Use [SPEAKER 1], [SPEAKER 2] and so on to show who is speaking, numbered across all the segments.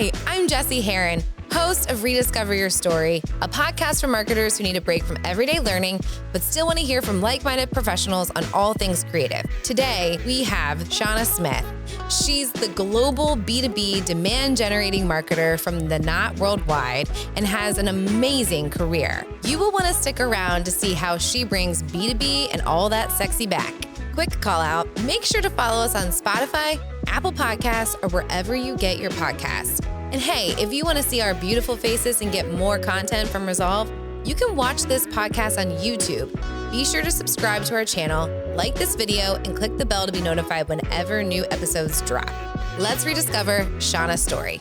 [SPEAKER 1] Hi, I'm Jessie Heron, host of Rediscover Your Story, a podcast for marketers who need a break from everyday learning, but still want to hear from like-minded professionals on all things creative. Today, we have Shauna Smith. She's the global B2B demand-generating marketer from the Knot Worldwide and has an amazing career. You will want to stick around to see how she brings B2B and all that sexy back. Quick call out, make sure to follow us on Spotify, Apple Podcasts, or wherever you get your podcasts. And hey, if you want to see our beautiful faces and get more content from Resolve, you can watch this podcast on YouTube. Be sure to subscribe to our channel, like this video, and click the bell to be notified whenever new episodes drop. Let's rediscover Shauna's story.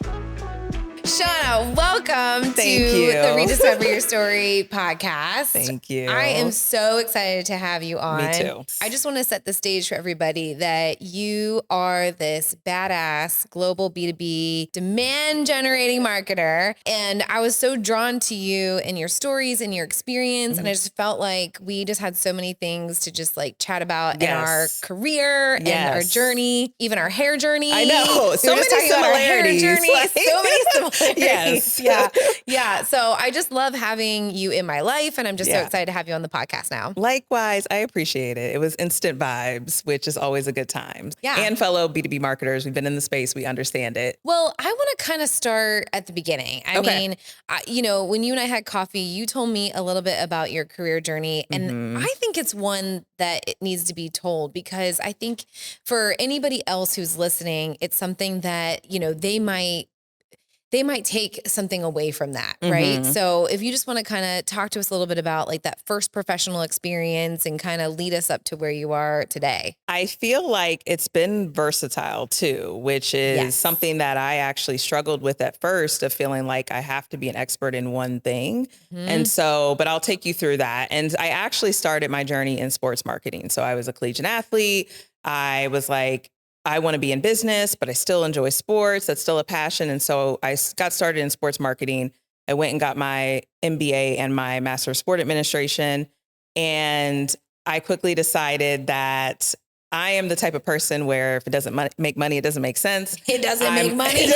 [SPEAKER 1] Shauna, welcome to the Rediscover Your Story podcast.
[SPEAKER 2] Thank you.
[SPEAKER 1] I am so excited to have you on.
[SPEAKER 2] Me too.
[SPEAKER 1] I just want to set the stage for everybody that you are this badass global B2B demand generating marketer. And I was so drawn to you and your stories and your experience. And I just felt like we just had so many things to just like chat about in our career and our journey, even our hair journey.
[SPEAKER 2] I know. So many similarities.
[SPEAKER 1] So many similarities.
[SPEAKER 2] Yes.
[SPEAKER 1] Yeah. So I just love having you in my life, and I'm just so excited to have you on the podcast now.
[SPEAKER 2] Likewise, I appreciate it. It was instant vibes, which is always a good time.
[SPEAKER 1] Yeah.
[SPEAKER 2] And fellow B2B marketers, we've been in the space, we understand it.
[SPEAKER 1] Well, I want to kind of start at the beginning. I mean, when you and I had coffee, you told me a little bit about your career journey, and I think it's one that it needs to be told, because I think for anybody else who's listening, it's something that, they might take something away from that, right? So if you just want to kind of talk to us a little bit about like that first professional experience and kind of lead us up to where you are today.
[SPEAKER 2] I feel like it's been versatile too, which is something that I actually struggled with at first, of feeling like I have to be an expert in one thing. And so, but I'll take you through that. And I actually started my journey in sports marketing. So I was a collegiate athlete. I was like, I want to be in business, but I still enjoy sports. That's still a passion. And so I got started in sports marketing. I went and got my MBA and my Master of Sport Administration. And I quickly decided that I am the type of person where if it doesn't make money, it doesn't make sense.
[SPEAKER 1] It doesn't make money.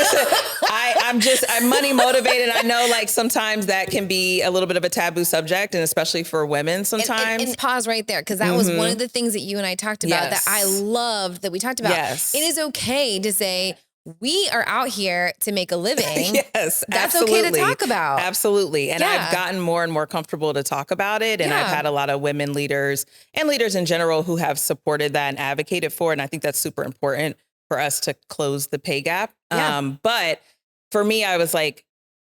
[SPEAKER 2] I'm money motivated. I know like sometimes that can be a little bit of a taboo subject, and especially for women sometimes.
[SPEAKER 1] And pause right there, because that was one of the things that you and I talked about that I loved that we talked about. It is okay to say, we are out here to make a living.
[SPEAKER 2] That's
[SPEAKER 1] absolutely okay to talk about.
[SPEAKER 2] Absolutely. And I've gotten more and more comfortable to talk about it. And I've had a lot of women leaders and leaders in general who have supported that and advocated for it. And I think that's super important for us to close the pay gap. But for me, I was like,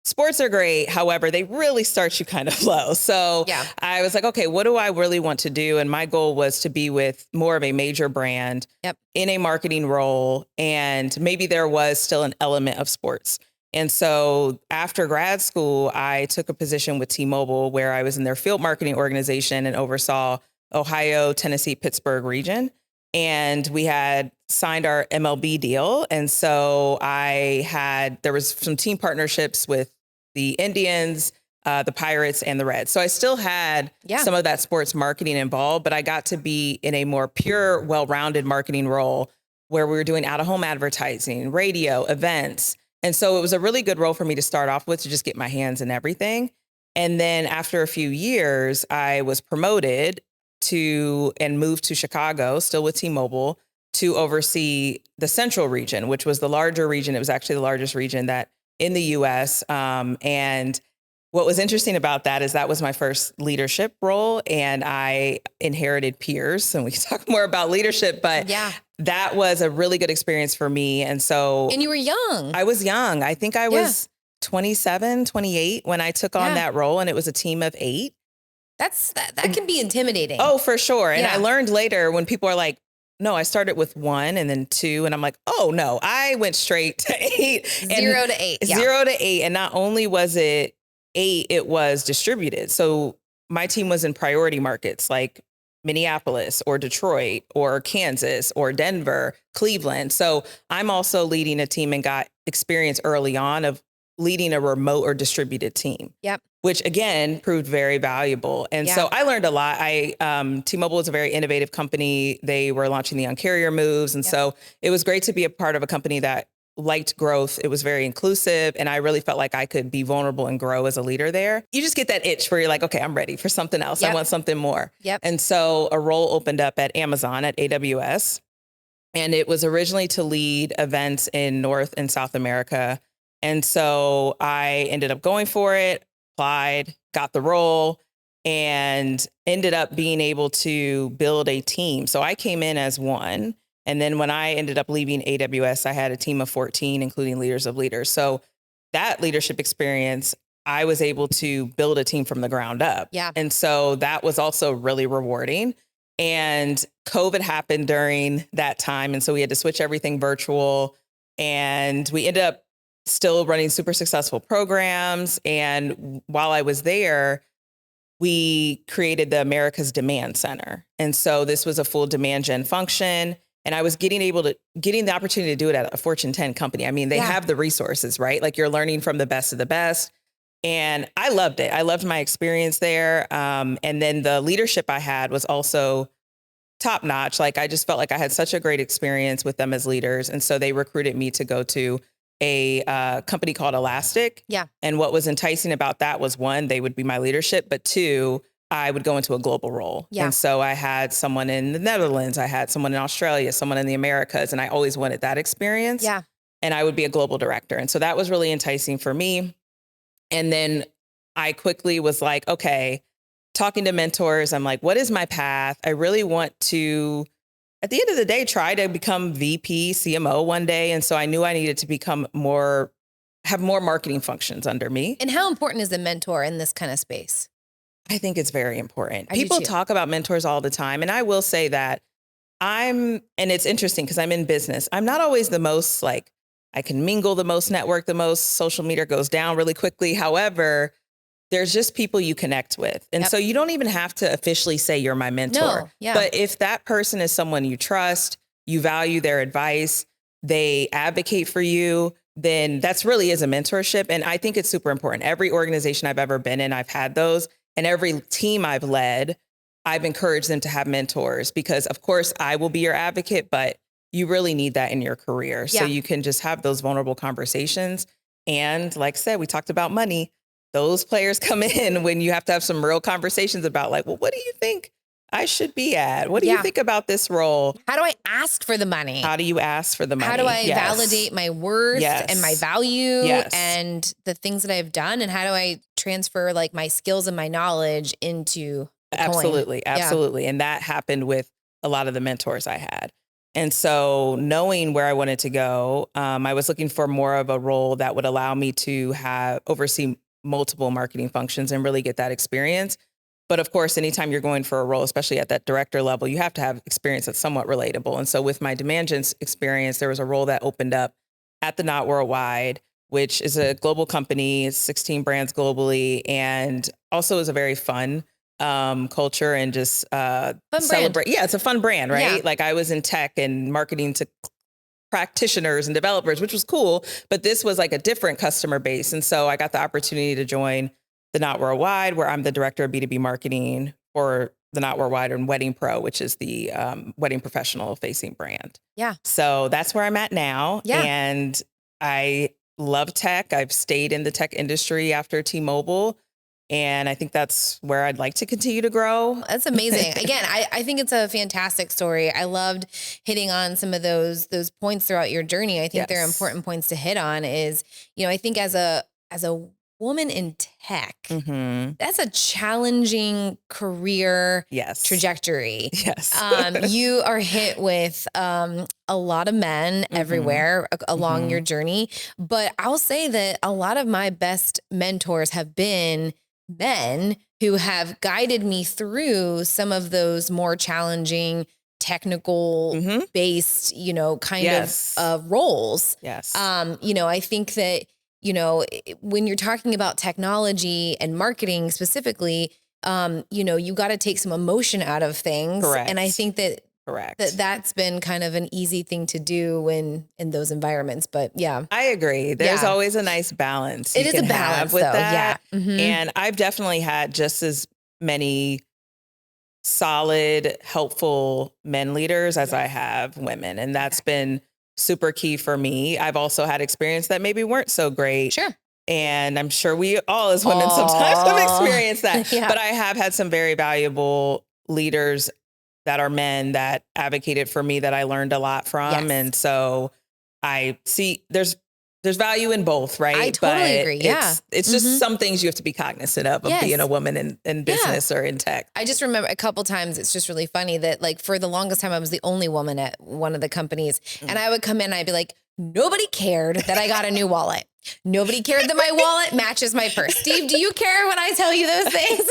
[SPEAKER 2] sports are great. However, they really start you kind of low. So I was like, okay, what do I really want to do? And my goal was to be with more of a major brand in a marketing role. And maybe there was still an element of sports. And so after grad school, I took a position with T-Mobile where I was in their field marketing organization and oversaw Ohio, Tennessee, Pittsburgh region. And we had signed our MLB deal. And so there was some team partnerships with the Indians, the Pirates, and the Reds. So I still had some of that sports marketing involved, but I got to be in a more pure, well-rounded marketing role where we were doing out-of-home advertising, radio, events. And so it was a really good role for me to start off with, to just get my hands in everything. And then after a few years, I was promoted and moved to Chicago, still with T-Mobile, to oversee the Central region, which was the larger region. It was actually the largest region in the U.S. And what was interesting about that was my first leadership role, and I inherited peers. And we can talk more about leadership, but that was a really good experience for me. And you
[SPEAKER 1] were young.
[SPEAKER 2] I was young. I think I was 27, 28 when I took on that role, and it was a team of 8.
[SPEAKER 1] That can be intimidating.
[SPEAKER 2] Oh, for sure. And I learned later when people are like, no, I started with 1 and then 2. And I'm like, oh, no, I went straight to 8.
[SPEAKER 1] 0 to 8.
[SPEAKER 2] 0 to 8. And not only was it 8, it was distributed. So my team was in priority markets like Minneapolis or Detroit or Kansas or Denver, Cleveland. So I'm also leading a team and got experience early on of leading a remote or distributed team. Which again proved very valuable. And so I learned a lot. T-Mobile is a very innovative company. They were launching the Un-carrier moves. And so it was great to be a part of a company that liked growth. It was very inclusive. And I really felt like I could be vulnerable and grow as a leader there. You just get that itch where you're like, okay, I'm ready for something else. I want something more. And so a role opened up at Amazon at AWS. And it was originally to lead events in North and South America. And so I ended up going for it, applied, got the role, and ended up being able to build a team. So I came in as one. And then when I ended up leaving AWS, I had a team of 14, including leaders of leaders. So that leadership experience, I was able to build a team from the ground up. And so that was also really rewarding. And COVID happened during that time. And so we had to switch everything virtual. And we ended up still running super successful programs. And while I was there, we created the America's Demand Center. And so this was a full demand gen function. And I was getting the opportunity to do it at a Fortune 10 company. I mean, they have the resources, right? Like you're learning from the best of the best. And I loved it. I loved my experience there. And then the leadership I had was also top notch. Like I just felt like I had such a great experience with them as leaders. And so they recruited me to go to a company called Elastic. And what was enticing about that was one, they would be my leadership, but two, I would go into a global role. And so I had someone in the Netherlands, I had someone in Australia, someone in the Americas, and I always wanted that experience. And I would be a global director. And so that was really enticing for me. And then I quickly was like, okay, talking to mentors, I'm like, what is my path? I really want to, at the end of the day, try to become VP, CMO one day. And so I knew I needed to have more marketing functions under me.
[SPEAKER 1] And how important is a mentor in this kind of space?
[SPEAKER 2] I think it's very important. People talk about mentors all the time. And I will say that and it's interesting because I'm in business. I'm not always the most like, I can mingle the most, network the most, social media goes down really quickly. However, there's just people you connect with. And so you don't even have to officially say you're my mentor. But if that person is someone you trust, you value their advice, they advocate for you, then that's really is a mentorship. And I think it's super important. Every organization I've ever been in, I've had those. And every team I've led, I've encouraged them to have mentors because, of course, I will be your advocate, but you really need that in your career. So you can just have those vulnerable conversations. And like I said, we talked about money. Those players come in when you have to have some real conversations about like, well, what do you think I should be at? What do you think about this role?
[SPEAKER 1] How do I ask for the money?
[SPEAKER 2] How do you ask for the money?
[SPEAKER 1] How do I validate my worth and my value and the things that I've done? And how do I transfer like my skills and my knowledge into the
[SPEAKER 2] Absolutely. And that happened with a lot of the mentors I had. And so knowing where I wanted to go, I was looking for more of a role that would allow me to oversee multiple marketing functions and really get that experience. But of course, anytime you're going for a role, especially at that director level, you have to have experience that's somewhat relatable. And so with my demand gen experience, there was a role that opened up at the Not Worldwide, which is a global company, 16 brands globally, and also is a very fun culture and just celebrate. Yeah, it's a fun brand, right? Like I was in tech and marketing to practitioners and developers, which was cool. But this was like a different customer base. And so I got the opportunity to join the Not Worldwide, where I'm the director of B2B marketing for the Not Worldwide and Wedding Pro, which is the wedding professional facing brand. So that's where I'm at now. And I love tech. I've stayed in the tech industry after T-Mobile. And I think that's where I'd like to continue to grow.
[SPEAKER 1] That's amazing. Again, I think it's a fantastic story. I loved hitting on some of those points throughout your journey. I think they're important points to hit on is, I think as a woman in tech, that's a challenging career trajectory. You are hit with a lot of men everywhere along your journey. But I'll say that a lot of my best mentors have been men who have guided me through some of those more challenging technical based, kind of roles. I think that, when you're talking about technology and marketing specifically, you got to take some emotion out of things. And I think that that's been kind of an easy thing to do in those environments. But I
[SPEAKER 2] agree. There's always a nice balance.
[SPEAKER 1] It is a balance
[SPEAKER 2] with that. And I've definitely had just as many solid, helpful men leaders as I have women. And that's been super key for me. I've also had experience that maybe weren't so great.
[SPEAKER 1] Sure.
[SPEAKER 2] And I'm sure we all as women sometimes have experienced that. Yeah. But I have had some very valuable leaders that are men that advocated for me that I learned a lot from. Yes. And so I see there's value in both, right?
[SPEAKER 1] I totally agree. Yeah.
[SPEAKER 2] It's just some things you have to be cognizant of being a woman in business or in tech.
[SPEAKER 1] I just remember a couple times, it's just really funny that like for the longest time, I was the only woman at one of the companies. And I would come in and I'd be like, nobody cared that I got a new wallet. Nobody cared that my wallet matches my purse. Steve, do you care when I tell you those things?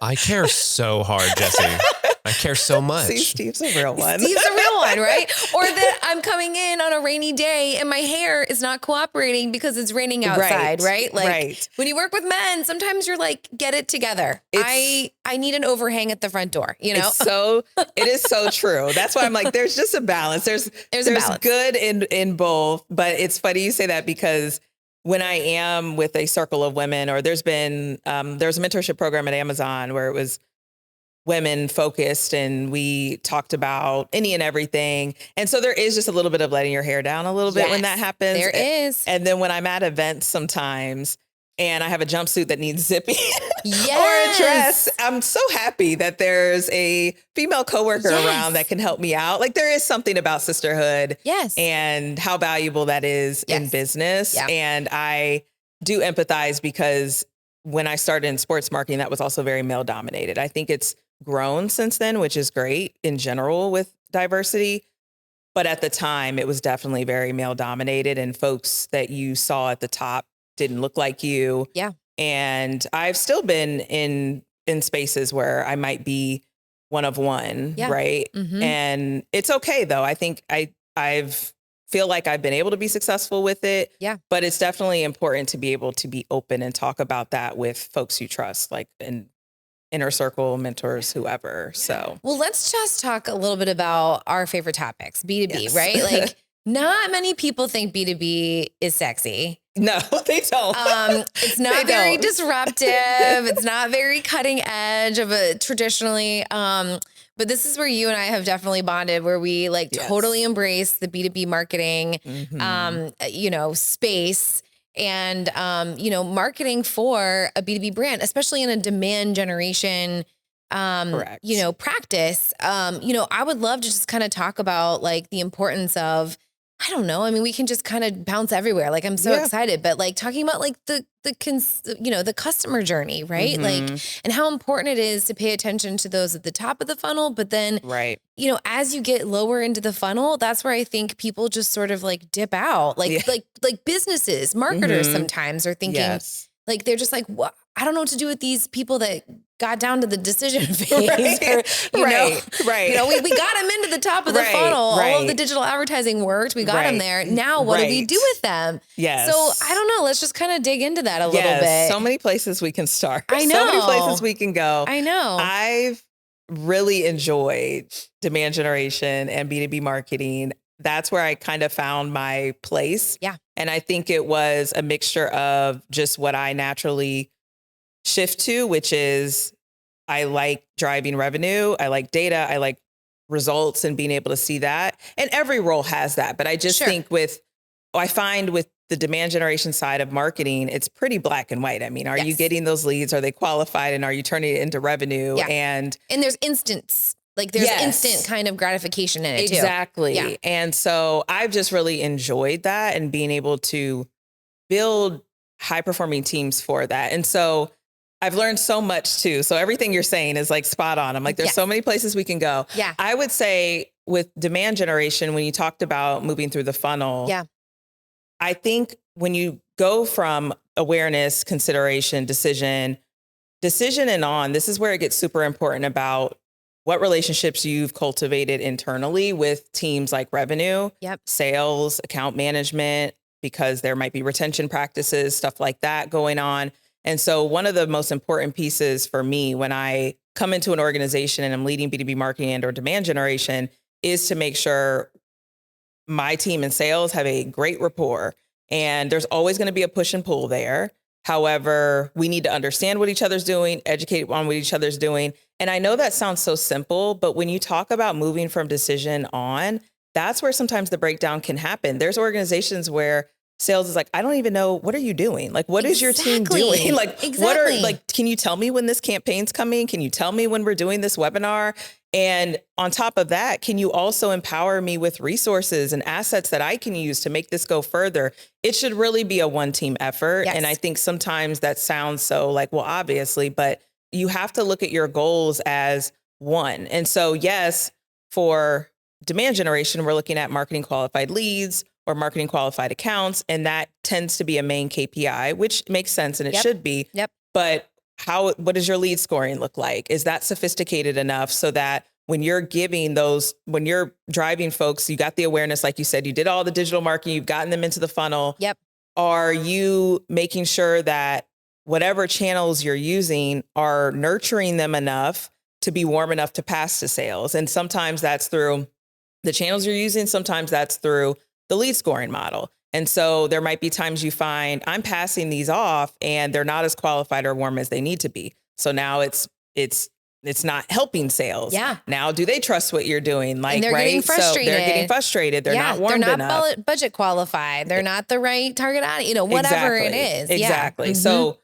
[SPEAKER 3] I care so hard, Jesse. I care so much.
[SPEAKER 2] See, Steve's a real one.
[SPEAKER 1] Steve's a real one, right? Or that I'm coming in on a rainy day and my hair is not cooperating because it's raining outside, right? Like when you work with men, sometimes you're like, get it together. I need an overhang at the front door, you know?
[SPEAKER 2] It is so true. That's why I'm like, there's just a balance. There's a balance. Good in both, but it's funny you say that because when I am with a circle of women, or there's a mentorship program at Amazon where it was women focused and we talked about any and everything. And so there is just a little bit of letting your hair down a little bit when that happens.
[SPEAKER 1] There is.
[SPEAKER 2] And then when I'm at events sometimes and I have a jumpsuit that needs zipping or a dress, I'm so happy that there's a female coworker around that can help me out. Like there is something about sisterhood and how valuable that is in business. Yeah. And I do empathize because when I started in sports marketing, that was also very male dominated. I think it's grown since then, which is great in general with diversity. But at the time, it was definitely very male dominated and folks that you saw at the top didn't look like you.
[SPEAKER 1] Yeah.
[SPEAKER 2] And I've still been in spaces where I might be one of one, right? Mm-hmm. And it's okay though. I think I've feel like I've been able to be successful with it.
[SPEAKER 1] Yeah.
[SPEAKER 2] But it's definitely important to be able to be open and talk about that with folks you trust, like in inner circle, mentors, whoever. So,
[SPEAKER 1] well, let's just talk a little bit about our favorite topics, B2B, right? Like not many people think B2B is sexy.
[SPEAKER 2] No, they don't.
[SPEAKER 1] It's not very disruptive. It's not very cutting edge of a traditionally, but this is where you and I have definitely bonded, where we like totally embrace the B2B marketing, space and, marketing for a B2B brand, especially in a demand generation, practice. I would love to just kind of talk about like the importance of, I don't know. I mean, we can just kind of bounce everywhere. Like I'm so excited, but like talking about like the customer journey, right?
[SPEAKER 2] Mm-hmm.
[SPEAKER 1] Like, and how important it is to pay attention to those at the top of the funnel. But then, as you get lower into the funnel, that's where I think people just sort of like dip out. Like businesses, marketers sometimes are thinking like, they're just like, what? I don't know what to do with these people that got down to the decision phase. We got them into the top of the funnel. All of the digital advertising worked. We got them there. Now what do we do with them?
[SPEAKER 2] Yes.
[SPEAKER 1] So I don't know. Let's just kind of dig into that a little bit.
[SPEAKER 2] So many places we can start.
[SPEAKER 1] I know.
[SPEAKER 2] So many places we can go.
[SPEAKER 1] I know.
[SPEAKER 2] I've really enjoyed demand generation and B2B marketing. That's where I kind of found my place.
[SPEAKER 1] Yeah.
[SPEAKER 2] And I think it was a mixture of just what I naturally shift to, which is I like driving revenue. I like data. I like results and being able to see that. And every role has that. But I just think I find with the demand generation side of marketing, it's pretty black and white. I mean, are you getting those leads? Are they qualified? And are you turning it into revenue?
[SPEAKER 1] Yeah.
[SPEAKER 2] And
[SPEAKER 1] there's instant kind of gratification in it too.
[SPEAKER 2] Exactly.
[SPEAKER 1] Yeah.
[SPEAKER 2] And so I've just really enjoyed that and being able to build high performing teams for that. And so I've learned so much too. So everything you're saying is like spot on. I'm like, there's so many places we can go.
[SPEAKER 1] Yeah.
[SPEAKER 2] I would say with demand generation, when you talked about moving through the funnel, I think when you go from awareness, consideration, decision and on, this is where it gets super important about what relationships you've cultivated internally with teams like revenue, sales, account management, because there might be retention practices, stuff like that going on. And so one of the most important pieces for me when I come into an organization and I'm leading B2B marketing and or demand generation is to make sure my team in sales have a great rapport. And there's always going to be a push and pull there. However, we need to understand what each other's doing, educate on what each other's doing. And I know that sounds so simple, but when you talk about moving from decision on, that's where sometimes the breakdown can happen. There's organizations where sales is like, I don't even know, what are you doing? Like, what is your team doing? Like, what are, like, can you tell me when this campaign's coming? Can you tell me when we're doing this webinar? And on top of that, can you also empower me with resources and assets that I can use to make this go further? It should really be a one team effort.
[SPEAKER 1] Yes.
[SPEAKER 2] And I think sometimes that sounds so like, well, obviously, but you have to look at your goals as one. And so, yes, for demand generation, we're looking at marketing qualified leads or marketing qualified accounts. And that tends to be a main KPI, which makes sense and it should be.
[SPEAKER 1] Yep.
[SPEAKER 2] But what does your lead scoring look like? Is that sophisticated enough so that when you're giving those, when you're driving folks, you got the awareness, like you said, you did all the digital marketing, you've gotten them into the funnel.
[SPEAKER 1] Yep.
[SPEAKER 2] Are you making sure that whatever channels you're using are nurturing them enough to be warm enough to pass to sales? And sometimes that's through the channels you're using. Sometimes that's through the lead scoring model. And so there might be times you find I'm passing these off and they're not as qualified or warm as they need to be. So now it's not helping sales.
[SPEAKER 1] Yeah.
[SPEAKER 2] Now, do they trust what you're doing? Like,
[SPEAKER 1] and they're
[SPEAKER 2] right?
[SPEAKER 1] getting frustrated.
[SPEAKER 2] So they're getting frustrated. They're not warmed
[SPEAKER 1] enough.
[SPEAKER 2] They're not
[SPEAKER 1] budget qualified. They're not the right target audience, whatever it is.
[SPEAKER 2] Exactly.
[SPEAKER 1] Yeah.
[SPEAKER 2] So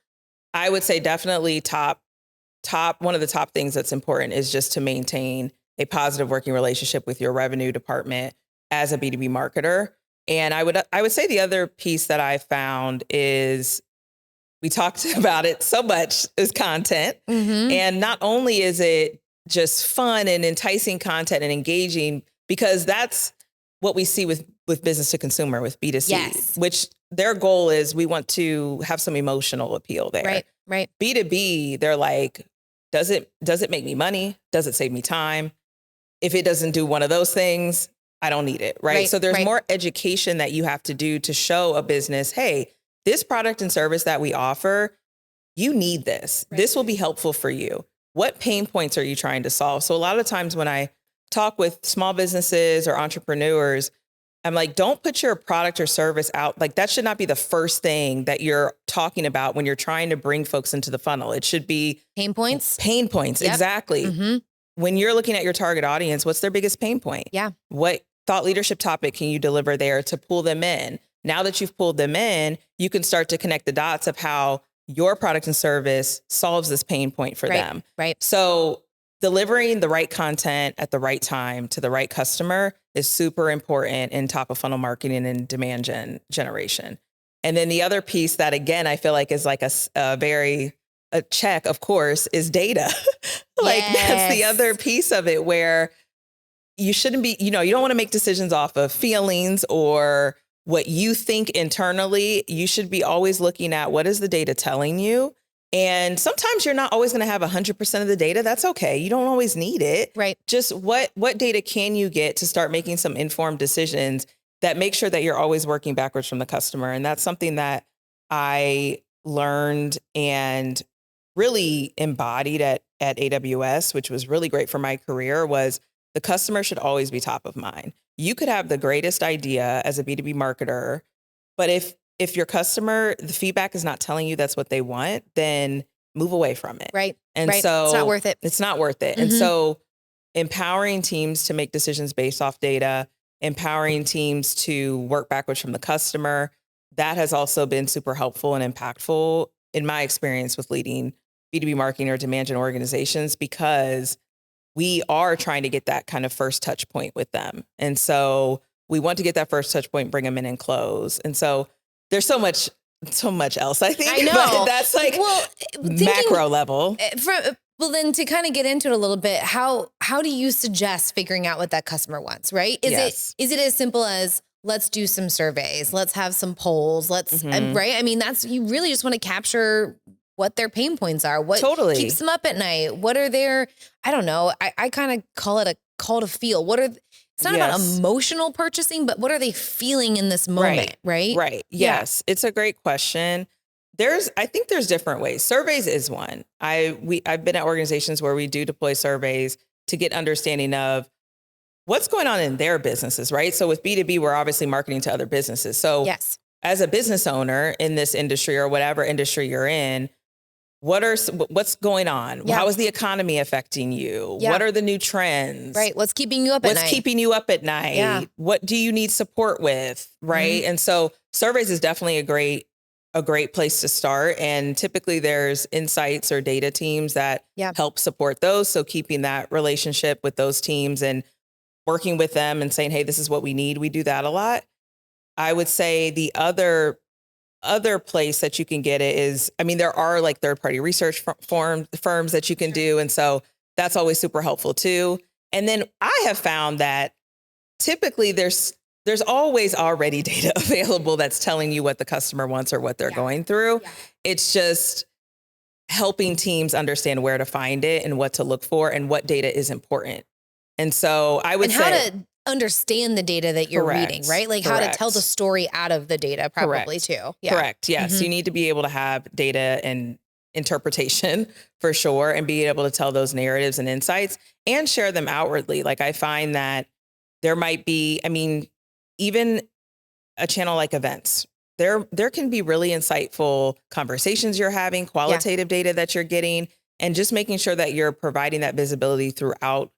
[SPEAKER 2] I would say definitely one of the top things that's important is just to maintain a positive working relationship with your revenue department as a B2B marketer. And I would say the other piece that I found is we talked about it so much is content. And not only is it just fun and enticing content and engaging, because that's what we see with business to consumer, with B2C, which their goal is we want to have some emotional appeal there.
[SPEAKER 1] Right.
[SPEAKER 2] B2B, they're like, does it make me money? Does it save me time? If it doesn't do one of those things, I don't need it. Right. So there's more education that you have to do to show a business, hey, this product and service that we offer, you need this. This will be helpful for you. What pain points are you trying to solve? So a lot of times when I talk with small businesses or entrepreneurs, I'm like, don't put your product or service out. Like that should not be the first thing that you're talking about when you're trying to bring folks into the funnel. It should be
[SPEAKER 1] pain points.
[SPEAKER 2] Yep. Exactly. When you're looking at your target audience, what's their biggest pain point?
[SPEAKER 1] Yeah.
[SPEAKER 2] What thought leadership topic can you deliver there to pull them in? Now that you've pulled them in, you can start to connect the dots of how your product and service solves this pain point for them.
[SPEAKER 1] Right.
[SPEAKER 2] So delivering the right content at the right time to the right customer is super important in top of funnel marketing and demand generation. And then the other piece that, again, I feel like is like a check, of course, is data. That's the other piece of it where you shouldn't be, you don't want to make decisions off of feelings or what you think internally. You should be always looking at what is the data telling you. And sometimes you're not always going to have 100% of the data. That's okay. You don't always need it.
[SPEAKER 1] Right.
[SPEAKER 2] Just what data can you get to start making some informed decisions that make sure that you're always working backwards from the customer. And that's something that I learned and really embodied at AWS, which was really great for my career, was the customer should always be top of mind. You could have the greatest idea as a B2B marketer, but if your customer, the feedback is not telling you that's what they want, then move away from it.
[SPEAKER 1] Right.
[SPEAKER 2] And so
[SPEAKER 1] it's not worth it.
[SPEAKER 2] It's not worth it. And so empowering teams to make decisions based off data, empowering teams to work backwards from the customer, that has also been super helpful and impactful in my experience with leading B2B marketing or demand gen organizations, because we are trying to get that kind of first touch point with them. And so we want to get that first touch point, bring them in and close. And so there's so much else, I think.
[SPEAKER 1] I know.
[SPEAKER 2] But that's like macro level.
[SPEAKER 1] Well, then to kind of get into it a little bit, how do you suggest figuring out what that customer wants, right? Is it as simple as let's do some surveys, let's have some polls, right? I mean, you really just want to capture what their pain points are, what keeps them up at night, what are their, I don't know, I kind of call it a call to feel. It's not about emotional purchasing, but what are they feeling in this moment, right?
[SPEAKER 2] Right. Yes. It's a great question. I think there's different ways. Surveys is one. I've been at organizations where we do deploy surveys to get understanding of what's going on in their businesses, right? So with B2B, we're obviously marketing to other businesses. So as a business owner in this industry or whatever industry you're in, what's going on?
[SPEAKER 1] Yeah.
[SPEAKER 2] How is the economy affecting you?
[SPEAKER 1] Yeah.
[SPEAKER 2] What are the new trends?
[SPEAKER 1] Right. What's keeping you up at night?
[SPEAKER 2] What's keeping you up at night?
[SPEAKER 1] Yeah.
[SPEAKER 2] What do you need support with? Right. And so surveys is definitely a great place to start. And typically there's insights or data teams that help support those. So keeping that relationship with those teams and working with them and saying, hey, this is what we need. We do that a lot. I would say the other place that you can get it is, I mean, there are like third-party research firms that you can do. And so that's always super helpful too. And then I have found that typically there's always already data available that's telling you what the customer wants or what they're going through. Yeah. It's just helping teams understand where to find it and what to look for and what data is important. And so I would say
[SPEAKER 1] how to understand the data that you're reading, right? Like how to tell the story out of the data probably too. Yeah.
[SPEAKER 2] Correct. Yes. You need to be able to have data and interpretation for sure and be able to tell those narratives and insights and share them outwardly. Like I find that there might be, I mean, even a channel like events, there can be really insightful conversations you're having, qualitative data that you're getting, and just making sure that you're providing that visibility throughout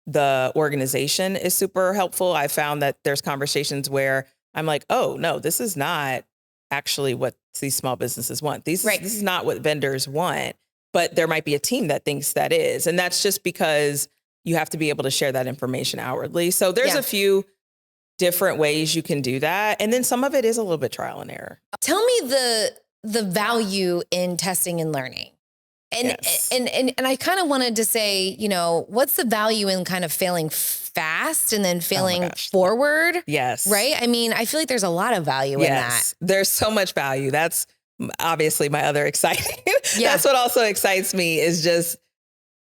[SPEAKER 2] the organization is super helpful. I found that there's conversations where I'm like, oh no, this is not actually what these small businesses want. This is not what vendors want, but there might be a team that thinks that is. And that's just because you have to be able to share that information outwardly. So there's a few different ways you can do that. And then some of it is a little bit trial and error.
[SPEAKER 1] Tell me the value in testing and learning. And I kind of wanted to say, you know, what's the value in kind of failing fast and then failing forward?
[SPEAKER 2] Yes.
[SPEAKER 1] Right. I mean, I feel like there's a lot of value in that.
[SPEAKER 2] There's so much value. That's obviously my other exciting. That's what also excites me is just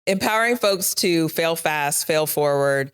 [SPEAKER 2] empowering folks to fail fast, fail forward.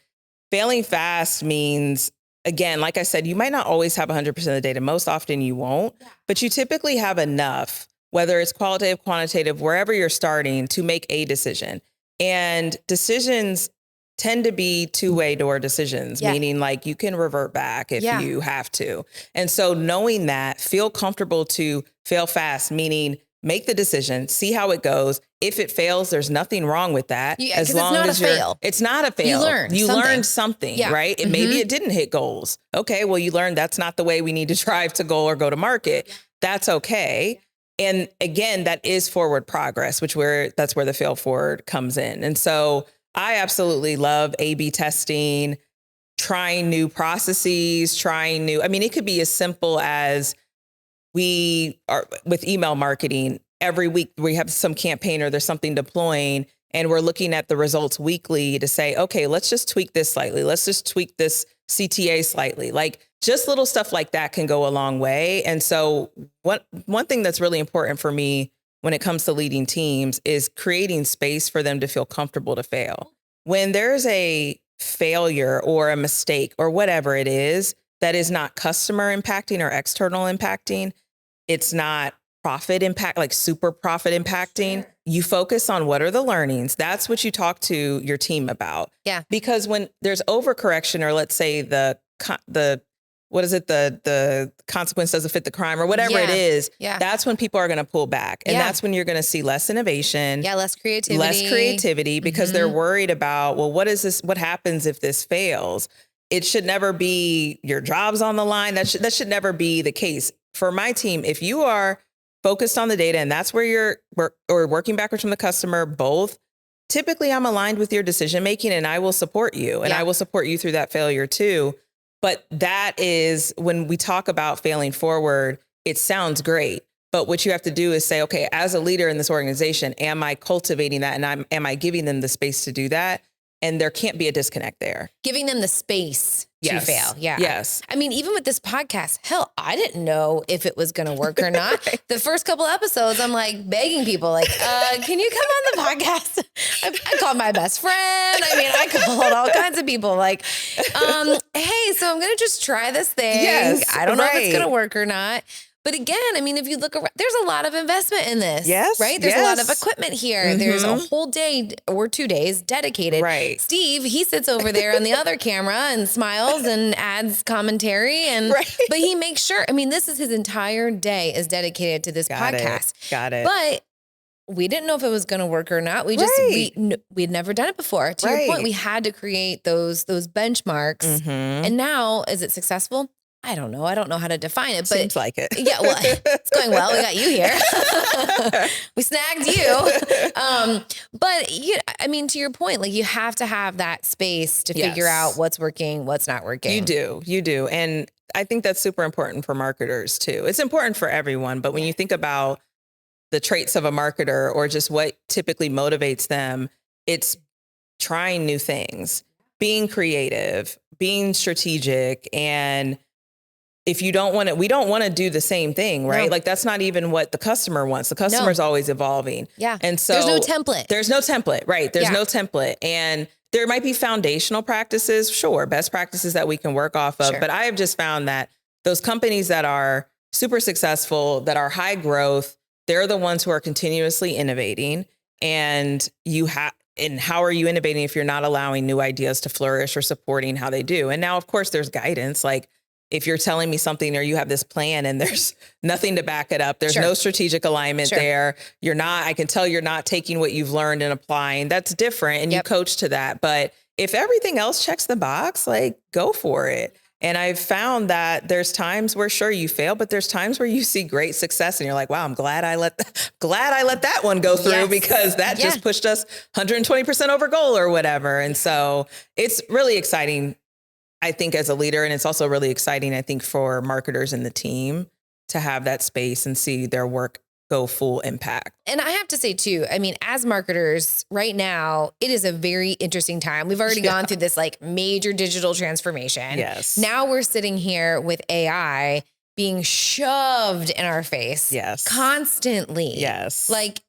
[SPEAKER 2] Failing fast means, again, like I said, you might not always have 100% of the data. Most often you won't, but you typically have enough, whether it's qualitative, quantitative, wherever you're starting, to make a decision. And decisions tend to be two-way door decisions, meaning like you can revert back if you have to. And so knowing that, feel comfortable to fail fast, meaning make the decision, see how it goes. If it fails, there's nothing wrong with that.
[SPEAKER 1] As long as
[SPEAKER 2] it's not a fail. You learned something, right? And maybe it didn't hit goals. Okay, well, you learned that's not the way we need to strive to goal or go to market. That's okay. And again, that is forward progress, that's where the fail forward comes in. And so I absolutely love A/B testing, trying new processes, I mean, it could be as simple as we are with email marketing. Every week we have some campaign or there's something deploying and we're looking at the results weekly to say, okay, let's just tweak this slightly. Let's just tweak this CTA slightly. Like just little stuff like that can go a long way. And so one thing that's really important for me when it comes to leading teams is creating space for them to feel comfortable to fail. When there's a failure or a mistake or whatever it is that is not customer impacting or external impacting, it's not profit impact, like super profit impacting. You focus on what are the learnings. That's what you talk to your team about. Yeah. Because when there's overcorrection, or let's say the consequence doesn't fit the crime or whatever it is, that's when people are going to pull back. And that's when you're going to see less innovation. Yeah. Less creativity because they're worried about, well, what happens if this fails? It should never be your job's on the line. That should never be the case. For my team, if you are focused on the data and that's where or working backwards from the customer, both, typically I'm aligned with your decision making and I will support you and I will support you through that failure too. But that is when we talk about failing forward, it sounds great. But what you have to do is say, okay, as a leader in this organization, am I cultivating that? And am I giving them the space to do that? And there can't be a disconnect there. Giving them the space to fail. Yeah. Yes. I mean, even with this podcast, hell, I didn't know if it was going to work or not. The first couple episodes, I'm like begging people like, can you come on the podcast? I called my best friend. I mean, I called all kinds of people like, hey, so I'm going to just try this thing. Yes, I don't know if it's going to work or not. But again, I mean, if you look around, there's a lot of investment in this. Yes. Right? There's a lot of equipment here. Mm-hmm. There's a whole day or 2 days dedicated. Right. Steve, he sits over there on the other camera and smiles and adds commentary. But he makes sure, I mean, this is his entire day is dedicated to this podcast. Got it. But
[SPEAKER 1] we didn't know if it was going to work or not. We we'd never done it before. To your point, we had to create those benchmarks. And now, is it successful? I don't know. I don't know how to define it, but
[SPEAKER 2] seems like it.
[SPEAKER 1] Yeah, well, it's going well. We got you here. We snagged you. But I mean, to your point, like you have to have that space to figure out what's working, what's not working.
[SPEAKER 2] You do. And I think that's super important for marketers too. It's important for everyone, but when you think about the traits of a marketer or just what typically motivates them, it's trying new things, being creative, being strategic. And if you don't want to, we don't want to do the same thing, right?
[SPEAKER 1] No.
[SPEAKER 2] Like that's not even what the customer wants. The customer's always evolving.
[SPEAKER 1] Yeah.
[SPEAKER 2] And so
[SPEAKER 1] there's no template.
[SPEAKER 2] There's no template, right? There's no template. And there might be foundational practices, sure, best practices that we can work off of. But I have just found that those companies that are super successful, that are high growth, they're the ones who are continuously innovating. And how are you innovating if you're not allowing new ideas to flourish or supporting how they do? And now, of course, there's guidance. Like if you're telling me something or you have this plan and there's nothing to back it up, there's no strategic alignment there. I can tell you're not taking what you've learned and applying. That's different. And you coach to that. But if everything else checks the box, like go for it. And I've found that there's times where sure you fail, but there's times where you see great success and you're like, wow, I'm glad I let that one go through because that just pushed us 120% over goal or whatever. And so it's really exciting, I think, as a leader. And it's also really exciting, I think, for marketers in the team to have that space and see their work go full impact.
[SPEAKER 1] And I have to say too, I mean, as marketers right now, it is a very interesting time. We've already gone through this like major digital transformation.
[SPEAKER 2] Yes.
[SPEAKER 1] Now we're sitting here with AI being shoved in our face constantly.
[SPEAKER 2] Yes.
[SPEAKER 1] Like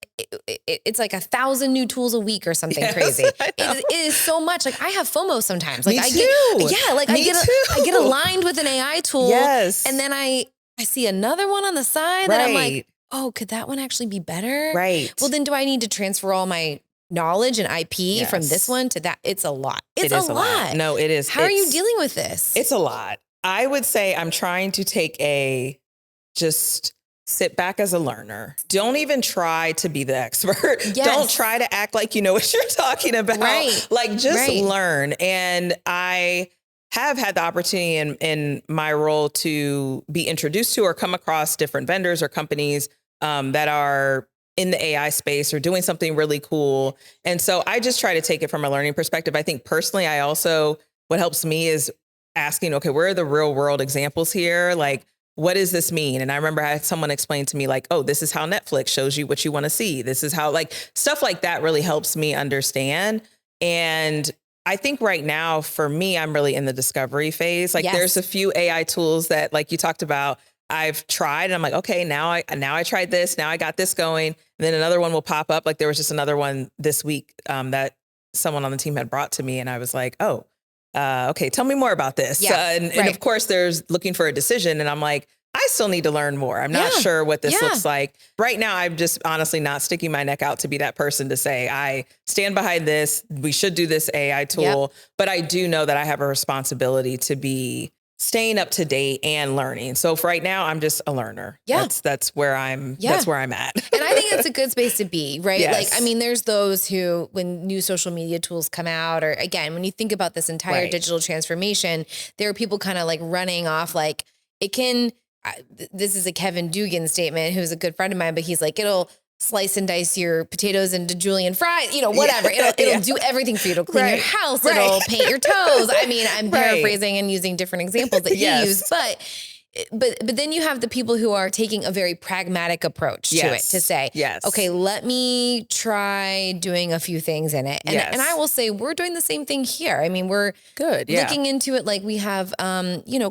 [SPEAKER 1] it's like 1,000 new tools a week or something crazy. It is so much. Like I have FOMO sometimes. Like I get aligned with an AI tool.
[SPEAKER 2] Yes.
[SPEAKER 1] And then I see another one on the side that I'm like, oh, could that one actually be better?
[SPEAKER 2] Right.
[SPEAKER 1] Well, then do I need to transfer all my knowledge and IP from this one to that? It's a lot. It's a lot.
[SPEAKER 2] No, it is.
[SPEAKER 1] How are you dealing with this?
[SPEAKER 2] It's a lot. I would say I'm trying to just sit back as a learner. Don't even try to be the expert.
[SPEAKER 1] Yes.
[SPEAKER 2] Don't try to act like you know what you're talking about.
[SPEAKER 1] Right.
[SPEAKER 2] Like just learn. And I have had the opportunity in my role to be introduced to or come across different vendors or companies that are in the AI space or doing something really cool. And so I just try to take it from a learning perspective. I think personally, what helps me is asking, okay, where are the real world examples here? Like, what does this mean? And I remember I had someone explain to me like, oh, this is how Netflix shows you what you want to see. This is how stuff like that really helps me understand. And I think right now for me, I'm really in the discovery phase. Like there's a few AI tools that like you talked about, I've tried and I'm like, okay, now I tried this. Now I got this going. And then another one will pop up. Like there was just another one this week that someone on the team had brought to me. And I was like, oh, okay, tell me more about this. And of course there's looking for a decision. And I'm like, I still need to learn more. I'm not sure what this looks like. Right now, I'm just honestly not sticking my neck out to be that person to say, I stand behind this. We should do this AI tool. But I do know that I have a responsibility to be staying up to date and learning. So for right now, I'm just a learner. That's where I'm at.
[SPEAKER 1] And I think that's a good space to be, right?
[SPEAKER 2] Yes.
[SPEAKER 1] Like, I mean, there's those who, when new social media tools come out, or again, when you think about this entire digital transformation, there are people kind of like running off, like this is a Kevin Dugan statement, who's a good friend of mine, but he's like, it'll slice and dice your potatoes into julienne fries, whatever. It'll do everything for you. It'll clean your house. It'll paint your toes. I mean, I'm paraphrasing and using different examples that he used, but then you have the people who are taking a very pragmatic approach to it, to say, okay, let me try doing a few things in it. And I will say we're doing the same thing here. I mean, we're looking into it. Like we have,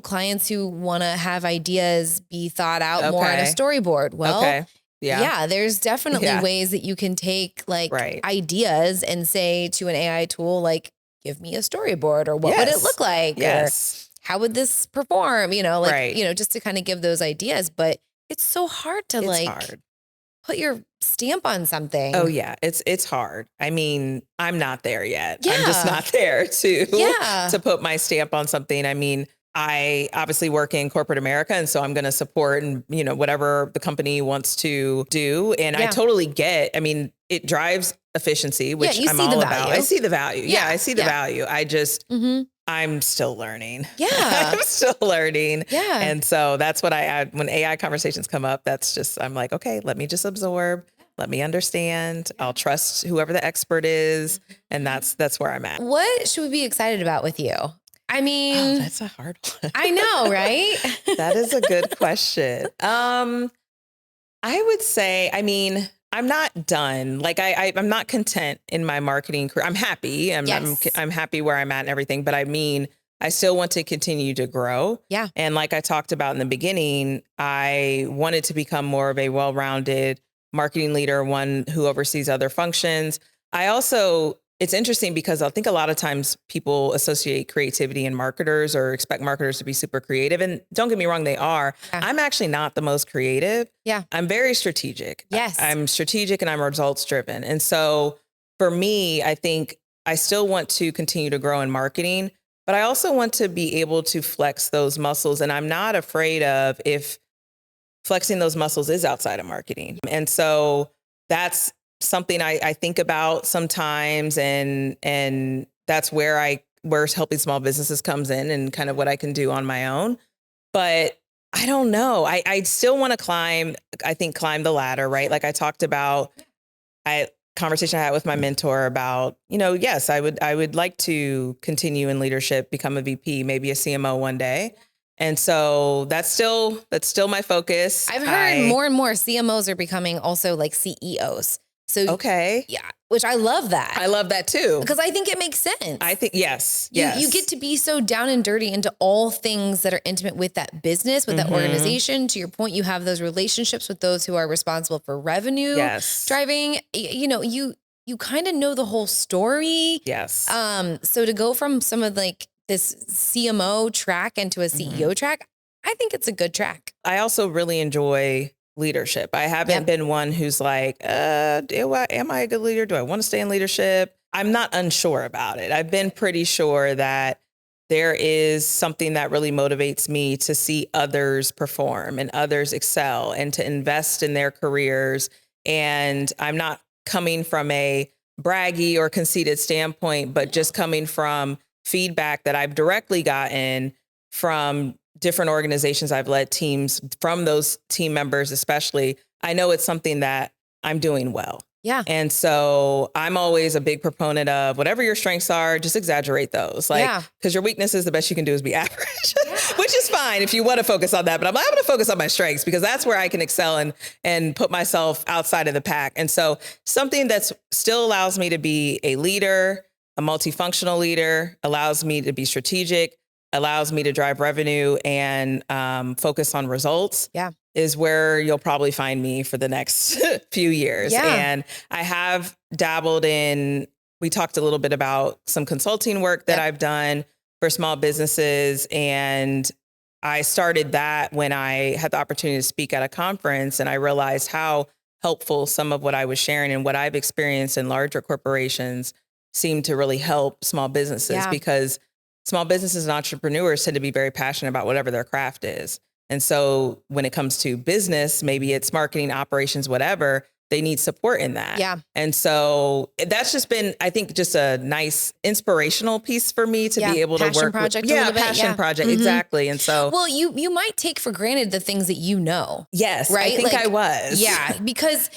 [SPEAKER 1] clients who want to have ideas be thought out more on a storyboard. Well, there's definitely ways that you can take ideas and say to an AI tool, like, give me a storyboard, or what would it look like? Or how would this perform? Just to kind of give those ideas. But it's so hard to put your stamp on something.
[SPEAKER 2] Oh yeah. It's hard. I mean, I'm not there yet. I'm just not there to put my stamp on something. I mean, I obviously work in corporate America. And so I'm going to support and, whatever the company wants to do. And I totally get, it drives efficiency, which I'm all about. I see the value. Yeah, I see the value. I just, I'm still learning.
[SPEAKER 1] Yeah.
[SPEAKER 2] I'm still learning.
[SPEAKER 1] Yeah.
[SPEAKER 2] And so that's what I add when AI conversations come up. That's just, I'm like, okay, let me just absorb. Let me understand. I'll trust whoever the expert is. And that's where I'm at.
[SPEAKER 1] What should we be excited about with you?
[SPEAKER 2] That's a hard one.
[SPEAKER 1] I know, right?
[SPEAKER 2] That is a good question. I would say, I'm not done. Like I'm not content in my marketing career. I'm happy. I'm happy where I'm at and everything. But I still want to continue to grow. Yeah. And like I talked about in the beginning, I wanted to become more of a well-rounded marketing leader, one who oversees other functions. It's interesting because I think a lot of times people associate creativity and marketers or expect marketers to be super creative. And don't get me wrong, they are. Yeah. I'm actually not the most creative. Yeah. I'm very strategic. Yes. I'm strategic and I'm results driven. And so for me, I think I still want to continue to grow in marketing, but I also want to be able to flex those muscles. And I'm not afraid of if flexing those muscles is outside of marketing. And so that's something I think about sometimes. And that's where helping small businesses comes in and kind of what I can do on my own. But I don't know. I still want to climb the ladder, right? Like I talked about, conversation I had with my mentor about, yes, I would like to continue in leadership, become a VP, maybe a CMO one day. And so that's still my focus.
[SPEAKER 1] I've heard more and more CMOs are becoming also like CEOs. So, okay. Yeah. Which I love that.
[SPEAKER 2] I love that too.
[SPEAKER 1] Because I think it makes sense.
[SPEAKER 2] I think, yes.
[SPEAKER 1] You get to be so down and dirty into all things that are intimate with that business, with that organization. To your point, you have those relationships with those who are responsible for revenue driving. You kind of know the whole story. Yes. So to go from some of like this CMO track into a CEO track, I think it's a good track.
[SPEAKER 2] I also really enjoy leadership. I haven't been one who's like, am I a good leader? Do I want to stay in leadership? I'm not unsure about it. I've been pretty sure that there is something that really motivates me to see others perform and others excel and to invest in their careers. And I'm not coming from a braggy or conceited standpoint, but just coming from feedback that I've directly gotten from different organizations. I've led teams from those team members, especially. I know it's something that I'm doing well. Yeah. And so I'm always a big proponent of whatever your strengths are, just exaggerate those. Because your weaknesses, the best you can do is be average, which is fine if you want to focus on that. But I'm going to focus on my strengths because that's where I can excel and put myself outside of the pack. And so something that's still allows me to be a leader, a multifunctional leader, allows me to be strategic, allows me to drive revenue and focus on results is where you'll probably find me for the next few years. Yeah. And I have dabbled in, we talked a little bit about some consulting work that I've done for small businesses. And I started that when I had the opportunity to speak at a conference, and I realized how helpful some of what I was sharing and what I've experienced in larger corporations seemed to really help small businesses because small businesses and entrepreneurs tend to be very passionate about whatever their craft is. And so when it comes to business, maybe it's marketing, operations, whatever, they need support in that. Yeah. And so that's just been, I think, just a nice inspirational piece for me to be able to work
[SPEAKER 1] project
[SPEAKER 2] with. Passion project. Exactly. And so.
[SPEAKER 1] Well, you might take for granted the things that you know.
[SPEAKER 2] Yes.
[SPEAKER 1] Right.
[SPEAKER 2] I think I was.
[SPEAKER 1] Yeah. Because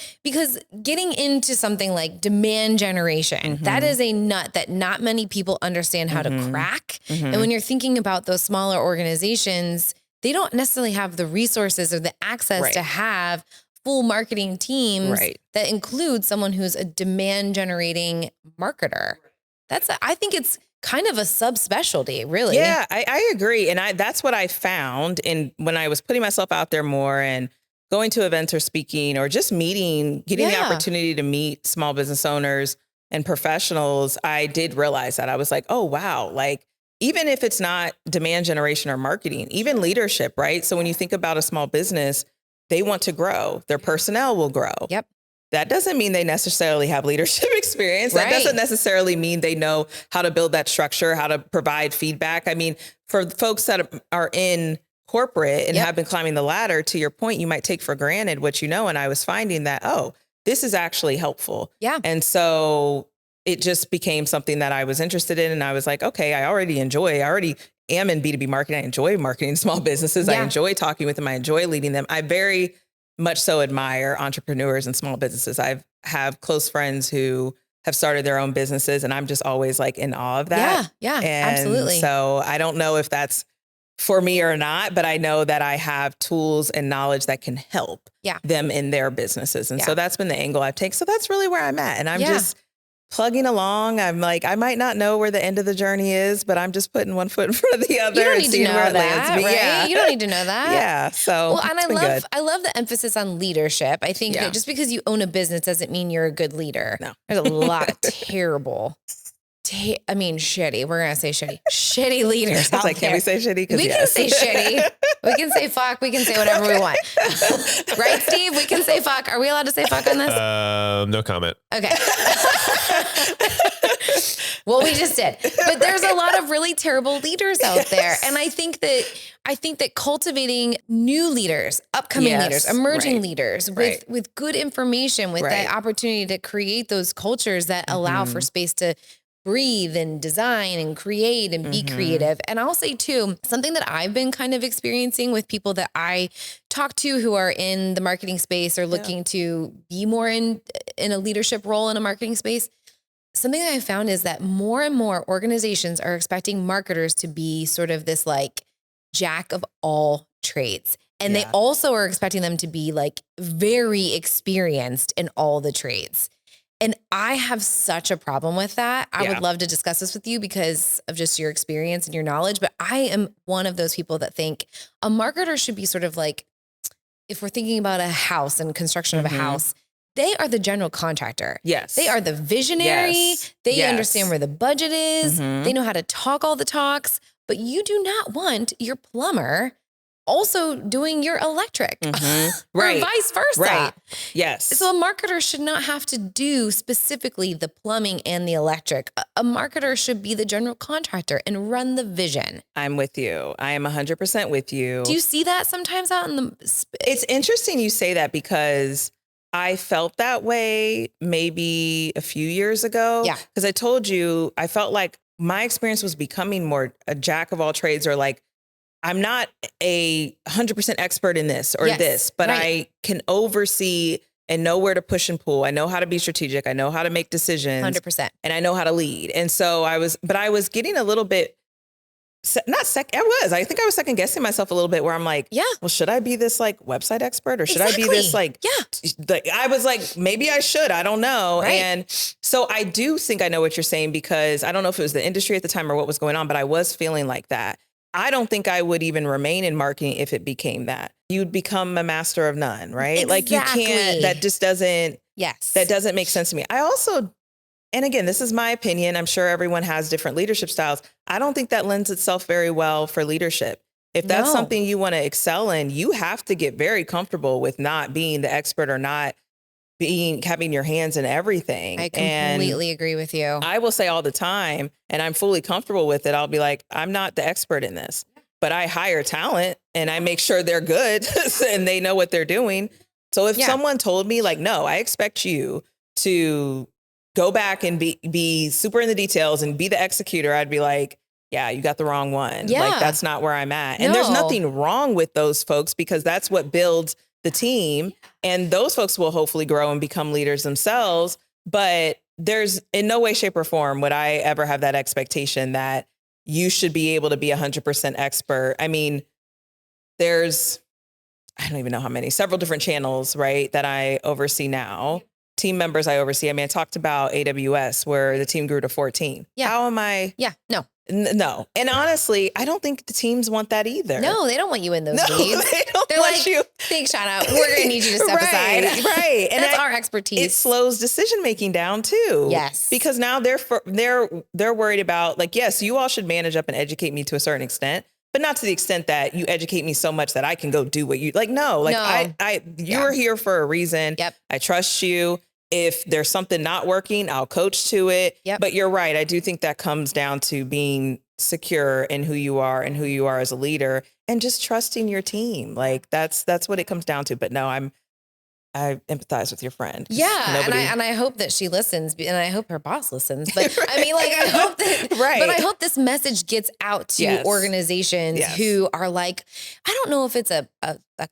[SPEAKER 1] getting into something like demand generation, that is a nut that not many people understand how to crack. And when you're thinking about those smaller organizations, they don't necessarily have the resources or the access to have full marketing teams that include someone who's a demand generating marketer. I think it's kind of a subspecialty, really.
[SPEAKER 2] Yeah, I agree. And that's what I found when I was putting myself out there more and going to events or speaking or just getting the opportunity to meet small business owners and professionals. I did realize that I was like, oh, wow. Like, even if it's not demand generation or marketing, even leadership, right? So when you think about a small business, they want to grow. Their personnel will grow. Yep. that doesn't mean they necessarily have leadership experience. That doesn't necessarily mean they know how to build that structure, how to provide feedback. I mean, for folks that are in corporate and have been climbing the ladder, to your point, you might take for granted what you know. And I was finding that, oh, this is actually helpful.
[SPEAKER 1] Yeah.
[SPEAKER 2] And so it just became something that I was interested in. And I was like, okay, I already am in B2B marketing. I enjoy marketing small businesses. I enjoy talking with them. I enjoy leading them. I very much so admire entrepreneurs and small businesses. I have close friends who have started their own businesses, and I'm just always like in awe of that.
[SPEAKER 1] Yeah,
[SPEAKER 2] and
[SPEAKER 1] absolutely.
[SPEAKER 2] So I don't know if that's for me or not, but I know that I have tools and knowledge that can help them in their businesses. And so that's been the angle I've taken. So that's really where I'm at. And I'm just plugging along. I'm like, I might not know where the end of the journey is, but I'm just putting one foot in front of the other.
[SPEAKER 1] You don't need to know that, right?
[SPEAKER 2] Yeah.
[SPEAKER 1] You don't need to know that.
[SPEAKER 2] Yeah. So
[SPEAKER 1] well, and I love the emphasis on leadership. I think that just because you own a business doesn't mean you're a good leader.
[SPEAKER 2] No.
[SPEAKER 1] There's a lot of shitty. We're going to say shitty leaders.
[SPEAKER 2] I was like, can we say shitty?
[SPEAKER 1] We can say shitty. We can say fuck. We can say whatever we want. Right, Steve? We can say fuck. Are we allowed to say fuck on this?
[SPEAKER 3] No comment.
[SPEAKER 1] Okay. Well, we just did. But there's a lot of really terrible leaders out there. And I think that cultivating new leaders, upcoming leaders, emerging leaders with good information, with that opportunity to create those cultures that allow for space to breathe and design and create and be creative. And I'll say too, something that I've been kind of experiencing with people that I talk to who are in the marketing space or looking to be more in a leadership role in a marketing space. Something that I found is that more and more organizations are expecting marketers to be sort of this like jack of all trades. And they also are expecting them to be like very experienced in all the trades. And I have such a problem with that. I would love to discuss this with you because of just your experience and your knowledge. But I am one of those people that think a marketer should be sort of like, if we're thinking about a house and construction of a house, they are the general contractor.
[SPEAKER 2] Yes.
[SPEAKER 1] They are the visionary. They understand where the budget is. They know how to talk all the talks. But you do not want your plumber also doing your electric or vice versa.
[SPEAKER 2] Right. Yes.
[SPEAKER 1] So a marketer should not have to do specifically the plumbing and the electric. A marketer should be the general contractor and run the vision.
[SPEAKER 2] I'm with you. I am 100% with you.
[SPEAKER 1] Do you see that sometimes out in the...
[SPEAKER 2] It's interesting you say that because I felt that way maybe a few years ago.
[SPEAKER 1] Yeah.
[SPEAKER 2] Because I told you, I felt like my experience was becoming more a jack of all trades, or like, I'm not a 100% expert in this or this, but I can oversee and know where to push and pull. I know how to be strategic. I know how to make decisions.
[SPEAKER 1] 100%.
[SPEAKER 2] And I know how to lead. And so I was getting a little bit, I think I was second guessing myself a little bit where I'm like, well, should I be this like website expert or should I be this like, I was like, maybe I should, I don't know.
[SPEAKER 1] Right.
[SPEAKER 2] And so I do think I know what you're saying, because I don't know if it was the industry at the time or what was going on, but I was feeling like that. I don't think I would even remain in marketing if it became that. You'd become a master of none, right?
[SPEAKER 1] Exactly.
[SPEAKER 2] Like you can't, that just doesn't, that doesn't make sense to me. I also, and again, this is my opinion. I'm sure everyone has different leadership styles. I don't think that lends itself very well for leadership. If that's something you want to excel in, you have to get very comfortable with not being the expert or not having your hands in everything.
[SPEAKER 1] I completely agree with you.
[SPEAKER 2] I will say all the time, and I'm fully comfortable with it, I'll be like, I'm not the expert in this, but I hire talent and I make sure they're good and they know what they're doing. So if someone told me like, no, I expect you to go back and be super in the details and be the executor, I'd be like, yeah, you got the wrong one.
[SPEAKER 1] Yeah.
[SPEAKER 2] Like that's not where I'm at. And there's nothing wrong with those folks, because that's what builds the team, and those folks will hopefully grow and become leaders themselves. But there's in no way, shape or form would I ever have that expectation that you should be able to be 100% expert. I mean, there's, I don't even know how many, several different channels, right, that I oversee now. Team members I oversee. I mean, I talked about AWS where the team grew to 14.
[SPEAKER 1] Yeah.
[SPEAKER 2] How am I?
[SPEAKER 1] Yeah, no.
[SPEAKER 2] No. And honestly, I don't think the teams want that either.
[SPEAKER 1] No, they don't want you in those leads.
[SPEAKER 2] They're
[SPEAKER 1] want
[SPEAKER 2] like, you.
[SPEAKER 1] Thanks, Shauna. We're going to need you to step aside.
[SPEAKER 2] Right.
[SPEAKER 1] And that's our expertise.
[SPEAKER 2] It slows decision making down too.
[SPEAKER 1] Yes.
[SPEAKER 2] Because now they're worried about like, yes, you all should manage up and educate me to a certain extent, but not to the extent that you educate me so much that I can go do what you like. No, like you're here for a reason.
[SPEAKER 1] Yep.
[SPEAKER 2] I trust you. If there's something not working, I'll coach to it.
[SPEAKER 1] Yep.
[SPEAKER 2] But you're right. I do think that comes down to being secure in who you are and who you are as a leader and just trusting your team. Like that's what it comes down to. But no, I empathize with your friend.
[SPEAKER 1] Yeah. And I hope that she listens and I hope her boss listens. But
[SPEAKER 2] right.
[SPEAKER 1] I mean, like, I hope that,
[SPEAKER 2] right.
[SPEAKER 1] But I hope this message gets out to organizations who are like, I don't know if it's a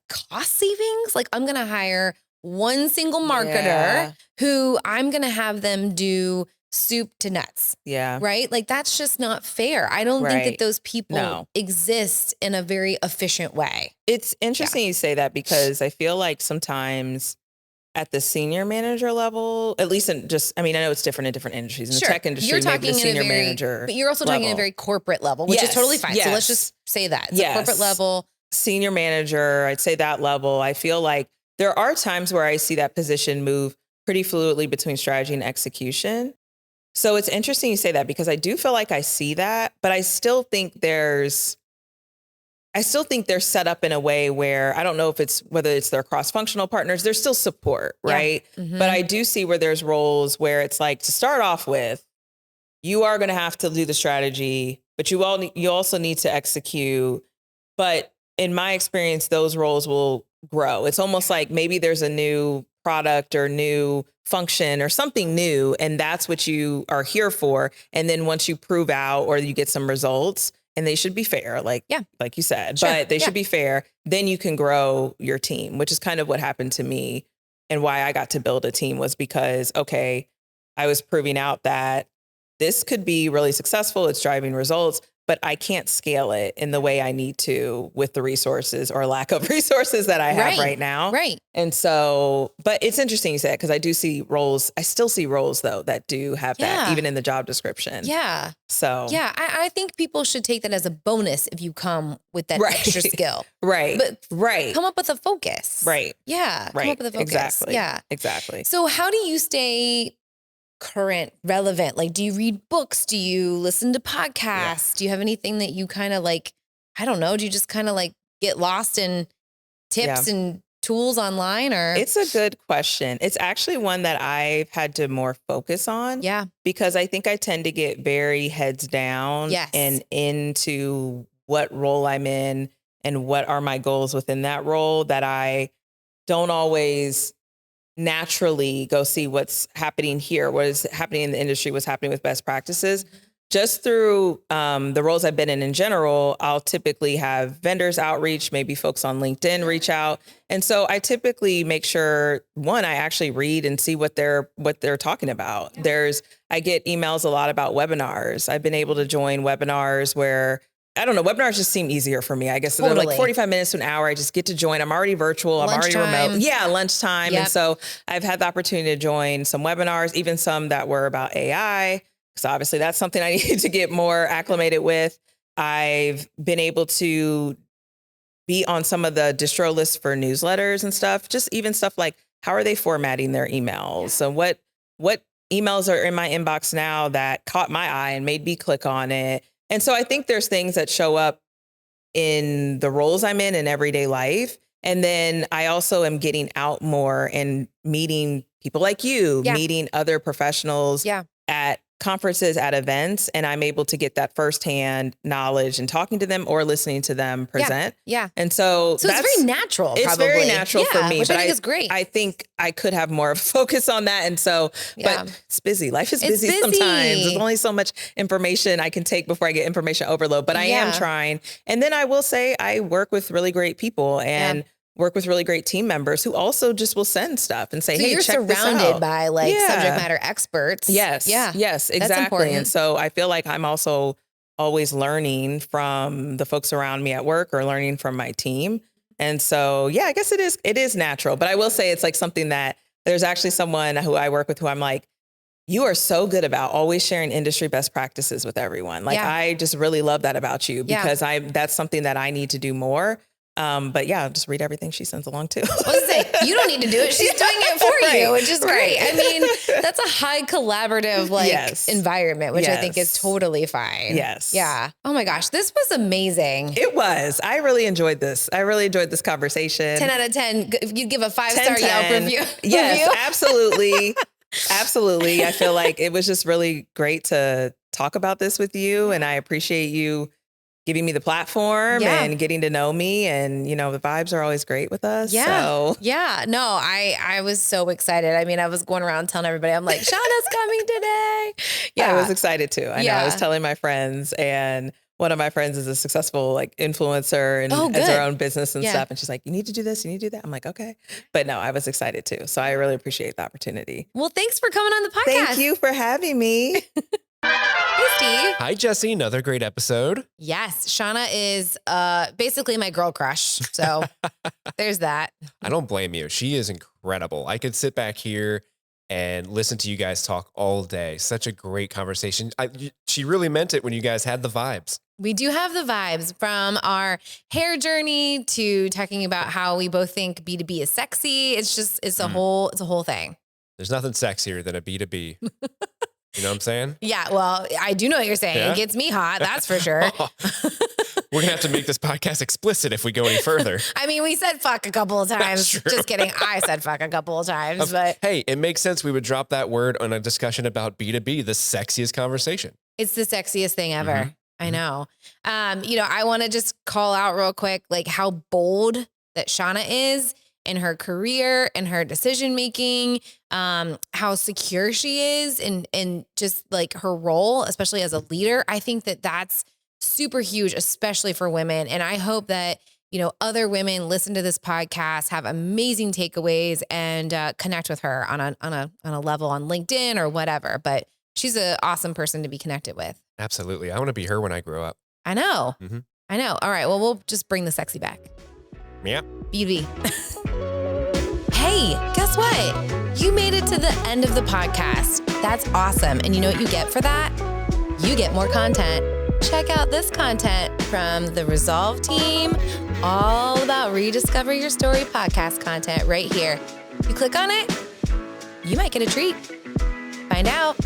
[SPEAKER 1] cost savings. Like, I'm going to hire one single marketer who I'm going to have them do soup to nuts.
[SPEAKER 2] Yeah.
[SPEAKER 1] Right. Like, that's just not fair. I don't think that those people exist in a very efficient way.
[SPEAKER 2] It's interesting you say that because I feel like sometimes at the senior manager level, at least in I know it's different in different industries. In the tech industry,
[SPEAKER 1] you're talking
[SPEAKER 2] maybe the senior manager.
[SPEAKER 1] But you're also talking in a very corporate level, which is totally fine. So let's just say that. It's a corporate level.
[SPEAKER 2] Senior manager, I'd say that level. I feel like there are times where I see that position move pretty fluidly between strategy and execution. So it's interesting you say that because I do feel like I see that, but I still think they're set up in a way where I don't know whether it's their cross-functional partners, there's still support, right? Mm-hmm. But I do see where there's roles where it's like, to start off with, you are going to have to do the strategy, but you also need to execute. But in my experience, those roles will grow. It's almost like maybe there's a new product or new function or something new, and that's what you are here for. And then once you prove out or you get some results, and they should be fair, like you said, but they should be fair, then you can grow your team, which is kind of what happened to me. And why I got to build a team was because, I was proving out that this could be really successful. It's driving results, but I can't scale it in the way I need to with the resources or lack of resources that I have right now.
[SPEAKER 1] Right.
[SPEAKER 2] And so, but it's interesting you say that because I do see roles. I still see roles though that do have that even in the job description.
[SPEAKER 1] Yeah.
[SPEAKER 2] So
[SPEAKER 1] I think people should take that as a bonus if you come with that extra skill.
[SPEAKER 2] Right.
[SPEAKER 1] But come up with a focus.
[SPEAKER 2] Right.
[SPEAKER 1] Yeah.
[SPEAKER 2] Right.
[SPEAKER 1] Come up with a focus.
[SPEAKER 2] Exactly.
[SPEAKER 1] Yeah.
[SPEAKER 2] Exactly.
[SPEAKER 1] So how do you stay current, relevant? Like, do you read books? Do you listen to podcasts? Do you have anything that you kind of like, I don't know, do you just kind of like get lost in tips and tools online? Or
[SPEAKER 2] it's a good question. It's actually one that I've had to more focus on. Yeah. Because I think I tend to get very heads down and into what role I'm in and what are my goals within that role, that I don't always naturally go see what's happening here, what is happening in the industry, what's happening with best practices. Just through the roles I've been in general, I'll typically have vendors outreach, maybe folks on LinkedIn reach out. And so I typically make sure, one, I actually read and see what they're talking about. I get emails a lot about webinars. I've been able to join webinars where, I don't know, webinars just seem easier for me. I guess they're like 45 minutes to an hour. I just get to join. I'm already virtual. I'm already remote. Yeah, lunchtime. Yep. And so I've had the opportunity to join some webinars, even some that were about AI, because obviously that's something I need to get more acclimated with. I've been able to be on some of the distro lists for newsletters and stuff, just even stuff like, how are they formatting their emails? So what emails are in my inbox now that caught my eye and made me click on it? And so I think there's things that show up in the roles I'm in everyday life. And then I also am getting out more and meeting people like you, meeting other professionals at conferences, at events, and I'm able to get that firsthand knowledge and talking to them or listening to them present. Yeah. And so
[SPEAKER 1] it's very natural.
[SPEAKER 2] It's very natural for me.
[SPEAKER 1] Which I think is great.
[SPEAKER 2] I think I could have more of a focus on that. And so, but it's busy. Life is busy sometimes. There's only so much information I can take before I get information overload, but I am trying. And then I will say I work with really great people and work with really great team members who also just will send stuff and say, hey,
[SPEAKER 1] you're
[SPEAKER 2] check this out.
[SPEAKER 1] surrounded by subject matter experts.
[SPEAKER 2] Yes. Yeah. Yes, exactly. And so I feel like I'm also always learning from the folks around me at work or learning from my team. And so, I guess it is natural, but I will say it's like something that there's actually someone who I work with who I'm like, you are so good about always sharing industry best practices with everyone. Like, I just really love that about you because that's something that I need to do more. But yeah, just read everything she sends along too.
[SPEAKER 1] I was gonna say, you don't need to do it. She's doing it for you, which is great. I mean, that's a high collaborative environment, which I think is totally fine.
[SPEAKER 2] Yes.
[SPEAKER 1] Yeah. Oh my gosh, this was amazing.
[SPEAKER 2] It was. I really enjoyed this. I really enjoyed this conversation.
[SPEAKER 1] 10 out of 10. You'd give a 5-star Yelp review.
[SPEAKER 2] Yes, absolutely. Absolutely. I feel like it was just really great to talk about this with you. And I appreciate you giving me the platform and getting to know me. And, you know, the vibes are always great with us.
[SPEAKER 1] Yeah.
[SPEAKER 2] So.
[SPEAKER 1] Yeah. No, I was so excited. I mean, I was going around telling everybody, I'm like, Shauna's coming today.
[SPEAKER 2] Yeah. I was excited too. I know. I was telling my friends, and one of my friends is a successful like influencer and has her own business and stuff. And she's like, you need to do this. You need to do that. I'm like, okay. But no, I was excited too. So I really appreciate the opportunity.
[SPEAKER 1] Well, thanks for coming on the podcast.
[SPEAKER 2] Thank you for having me.
[SPEAKER 1] Hey, Steve.
[SPEAKER 3] Hi, Jesse. Another great episode.
[SPEAKER 1] Yes. Shauna is basically my girl crush. So there's that.
[SPEAKER 3] I don't blame you. She is incredible. I could sit back here and listen to you guys talk all day. Such a great conversation. She really meant it when you guys had the vibes.
[SPEAKER 1] We do have the vibes, from our hair journey to talking about how we both think B2B is sexy. It's a whole thing.
[SPEAKER 3] There's nothing sexier than a B2B. You know what I'm saying?
[SPEAKER 1] Yeah, well, I do know what you're saying. Yeah? It gets me hot, that's for sure.
[SPEAKER 3] We're going to have to make this podcast explicit if we go any further.
[SPEAKER 1] I mean, we said fuck a couple of times. Just kidding. I said fuck a couple of times, but
[SPEAKER 3] hey, it makes sense we would drop that word on a discussion about B2B, the sexiest conversation.
[SPEAKER 1] It's the sexiest thing ever. Mm-hmm. I know. You know, I want to just call out real quick, like how bold that Shauna is in her career and her decision making, how secure she is in just like her role, especially as a leader. I think that that's super huge, especially for women. And I hope that, you know, other women listen to this podcast, have amazing takeaways, and connect with her on a level on LinkedIn or whatever. But she's an awesome person to be connected with.
[SPEAKER 3] Absolutely. I want to be her when I grow up.
[SPEAKER 1] I know. Mm-hmm. I know. All right. Well, we'll just bring the sexy back.
[SPEAKER 3] Yeah.
[SPEAKER 1] BB. Hey, guess what? You made it to the end of the podcast. That's awesome. And you know what you get for that? You get more content. Check out this content from the Resolve team, all about Rediscover Your Story podcast content right here. You click on it, you might get a treat. Find out.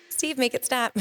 [SPEAKER 1] Steve, make it stop.